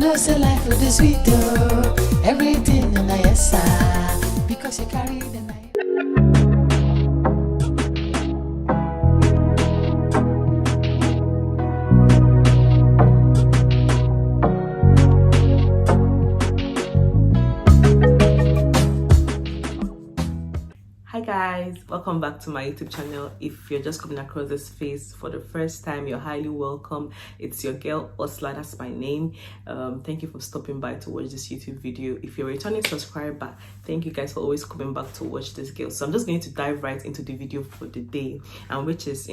know say life for the sweet oh. Everything on the yes sir. Because you carry the night. Hi guys, welcome back to my YouTube channel. If you're just coming across this face for the first time, you're highly welcome. It's your girl Osla, that's my name. Thank you for stopping by to watch this YouTube video. If you're a returning subscriber, thank you guys for always coming back to watch this girl. So I'm just going to dive right into the video for the day, and which is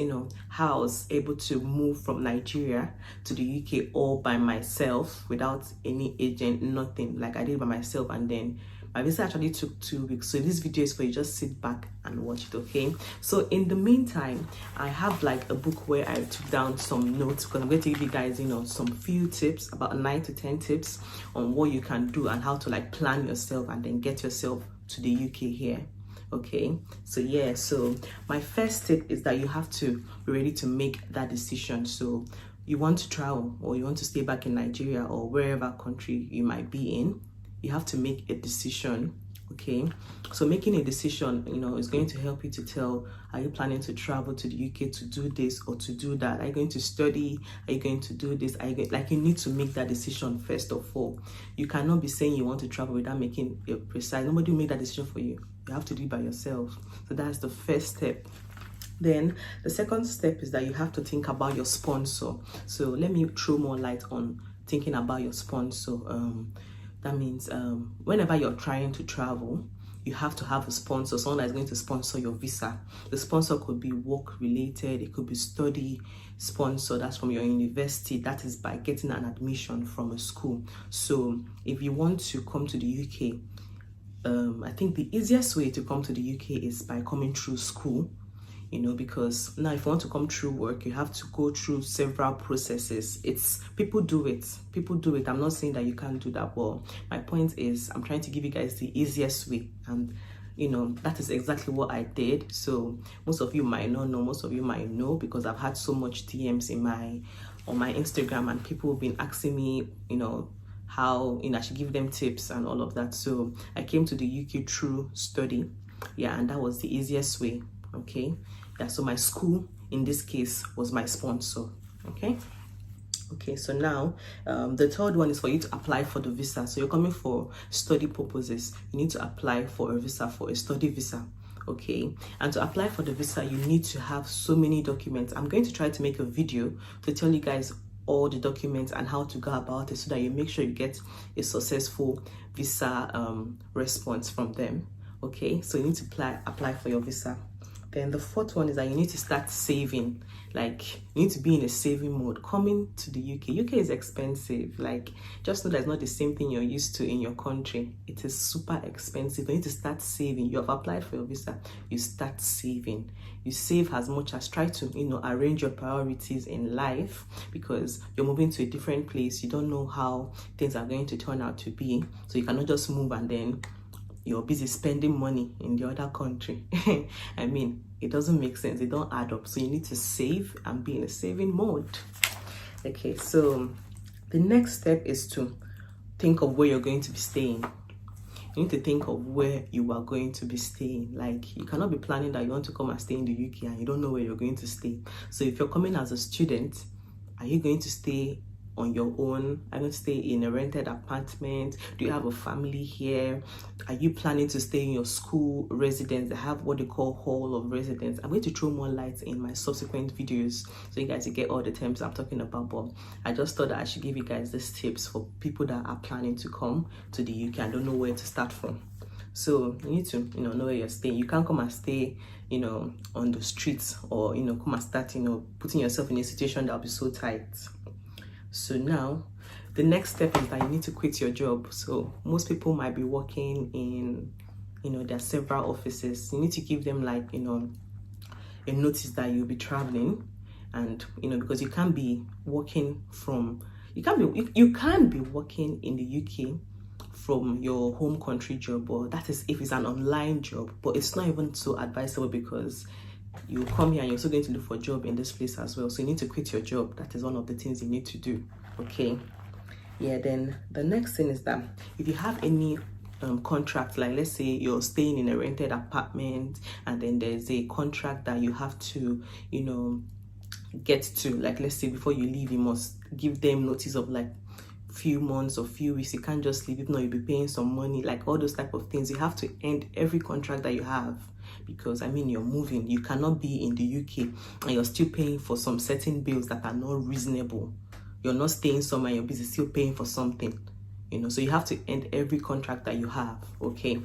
how I was able to move from Nigeria to the UK all by myself without any agent, nothing. Like I did it by myself, and then my visa actually took 2 weeks. So this video is for you, just sit back and watch it, okay? So in the meantime, I have like a book where I took down some notes, because I'm going to give you guys some few tips, about 9 to 10 tips on what you can do and how to like plan yourself and then get yourself to the UK here. Okay, so yeah, so my first tip is that you have to be ready to make that decision. So you want to travel, or you want to stay back in Nigeria or wherever country you might be in, you have to make a decision. Okay, so making a decision is going to help you to tell, are you planning to travel to the UK to do this or to do that? Are you going to study? Are you going to do this? You need to make that decision first of all. You cannot be saying you want to travel without making it precise. Nobody will make that decision for you. You have to do it by yourself. So that's the first step. Then the second step is that you have to think about your sponsor. So let me throw more light on thinking about your sponsor. That means whenever you're trying to travel, you have to have a sponsor, someone that's going to sponsor your visa. The sponsor could be work related, it could be study sponsor, that's from your university, that is by getting an admission from a school. So if you want to come to the UK, I think the easiest way to come to the UK is by coming through school. Because now if you want to come through work, you have to go through several processes. People do it. I'm not saying that you can't do that, but my point is I'm trying to give you guys the easiest way, and that is exactly what I did. So most of you might not know, most of you might know, because I've had so much DMs on my Instagram, and people have been asking me how I should give them tips and all of that. So I came to the UK through study, and that was the easiest way. Okay, so my school in this case was my sponsor. Okay, so now the third one is for you to apply for the visa. So you're coming for study purposes, you need to apply for a visa, for a study visa. Okay, and to apply for the visa, you need to have so many documents. I'm going to try to make a video to tell you guys all the documents and how to go about it, so that you make sure you get a successful visa response from them. Okay, so you need to apply for your visa. Then the fourth one is that you need to start saving. Like, you need to be in a saving mode. Coming to the UK is expensive. Like, just know that's not the same thing you're used to in your country. It is super expensive. You need to start saving. You have applied for your visa, you start saving. You save as much as, try to arrange your priorities in life, because you're moving to a different place. You don't know how things are going to turn out to be, so you cannot just move and then you're busy spending money in the other country. I mean, it doesn't make sense. It don't add up. So you need to save and be in a saving mode. Okay, so the next step is to think of where you're going to be staying. You need to think of where you are going to be staying. Like, you cannot be planning that you want to come and stay in the UK and you don't know where you're going to stay. So if you're coming as a student, are you going to stay on your own? Are you going to stay in a rented apartment? Do you have a family here? Are you planning to stay in your school residence? They have what they call hall of residence. I'm going to throw more light in my subsequent videos so you guys will get all the terms I'm talking about, but I just thought that I should give you guys these tips for people that are planning to come to the UK and don't know where to start from. So you need to know where you're staying. You can't come and stay on the streets, or come and start putting yourself in a situation that'll be so tight. So now the next step is that you need to quit your job. So most people might be working in there are several offices. You need to give them like a notice that you'll be traveling, and because you can't be working you can be working in the UK from your home country job, or that is if it's an online job, but it's not even so advisable, because you come here and you're also going to look for a job in this place as well. So you need to quit your job. That is one of the things you need to do. Okay, Yeah, then the next thing is that if you have any contract, like let's say you're staying in a rented apartment and then there's a contract that you have to, you know, get to, like let's say before you leave you must give them notice of like few months or few weeks. You can't just leave, if not you'll be paying some money, like all those type of things. You have to end every contract that you have, because I mean you're moving. You cannot be in the UK and you're still paying for some certain bills that are not reasonable. You're not staying somewhere, you're busy still paying for something, you know. So you have to end every contract that you have. Okay,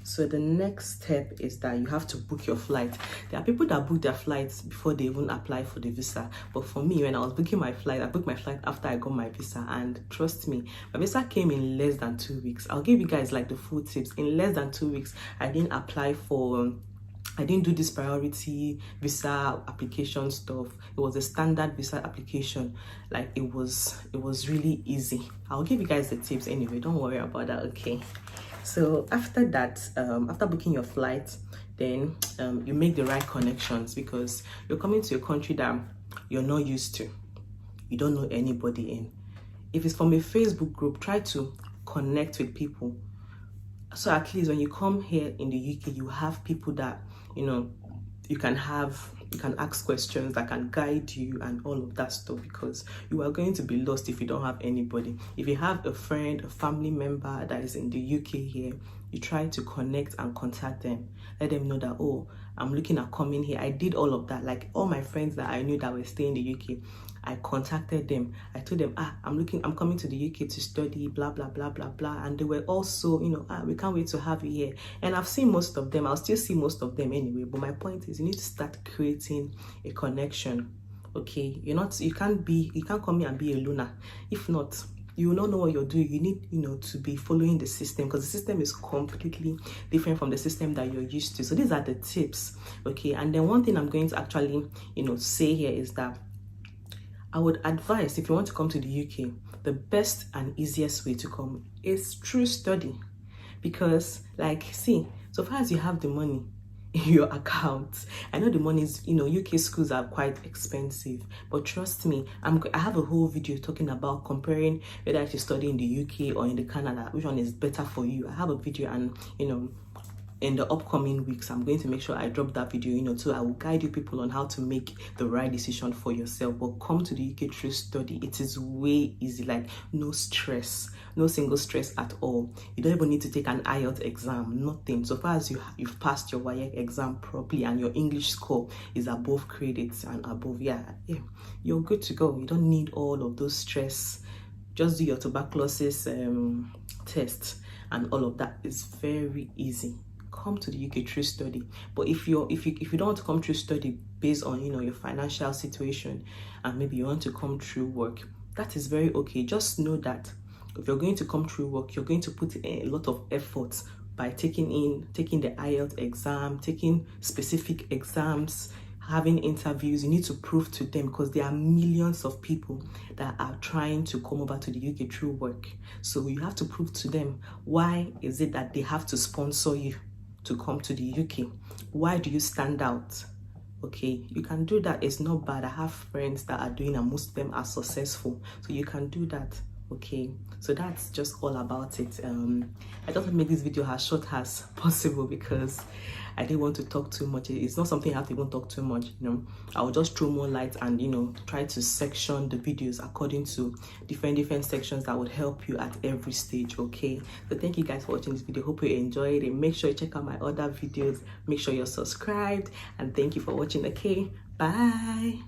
so the next step is that you have to book your flight. There are people that book their flights before they even apply for the visa, but for me, when I was booking my flight, I booked my flight after I got my visa, and trust me, my visa came in less than 2 weeks. I'll give you guys like the full tips. In less than 2 weeks, I didn't apply for I didn't do this priority visa application stuff. It was a standard visa application. Like it was really easy. I'll give you guys the tips anyway, don't worry about that. Okay, so after that, after booking your flight, then you make the right connections, because you're coming to a country that you're not used to. You don't know anybody in. If it's from a Facebook group, try to connect with people, so at least when you come here in the UK, you have people that, you know, you can ask questions that can guide you and all of that stuff, because you are going to be lost if you don't have anybody. If you have a friend, a family member that is in the UK here, you try to connect and contact them. Let them know that, oh, I'm looking at coming here. I did all of that. Like all my friends that I knew that were staying in the UK, I contacted them. I told them, I'm coming to the UK to study, blah, blah, blah, blah, blah. And they were also, you know, we can't wait to have you here. And I've seen most of them. I'll still see most of them anyway. But my point is, you need to start creating a connection. Okay, you can't come here and be a loner. If not, you will not know what you're doing. You need, you know, to be following the system, because the system is completely different from the system that you're used to. So these are the tips. Okay, and then one thing I'm going to actually, you know, say here is that I would advise, if you want to come to the UK, the best and easiest way to come is through study. Because, like, see, so far as you have the money in your account, I know the money is, you know, UK schools are quite expensive, but trust me, I have a whole video talking about comparing whether I should study in the UK or in the Canada, which one is better for you. I have a video, and, you know, in the upcoming weeks, I'm going to make sure I drop that video, you know, so I will guide you people on how to make the right decision for yourself. But come to the UK through study. It is way easy, like no stress, no single stress at all. You don't even need to take an IELTS exam, nothing. So far as you've passed your WAEC exam properly and your English score is above credits and above, yeah, you're good to go. You don't need all of those stress. Just do your tuberculosis test, and all of that is very easy. Come to the UK through study. But if you don't want to come through study based on, you know, your financial situation, and maybe you want to come through work, that is very okay. Just know that if you're going to come through work, you're going to put a lot of effort by taking the IELTS exam, taking specific exams, having interviews. You need to prove to them, because there are millions of people that are trying to come over to the UK through work. So you have to prove to them, why is it that they have to sponsor you to come to the UK? Why do you stand out? Okay, you can do that. It's not bad. I have friends that are doing, and most of them are successful. So you can do that. Okay, so that's just all about it. I just make this video as short as possible, because I didn't want to talk too much. It's not something I have to even talk too much, you know. I will just throw more light and, you know, try to section the videos according to different sections that would help you at every stage. Okay, so thank you guys for watching this video. Hope you enjoyed it. Make sure you check out my other videos. Make sure you're subscribed, and thank you for watching. Okay, bye.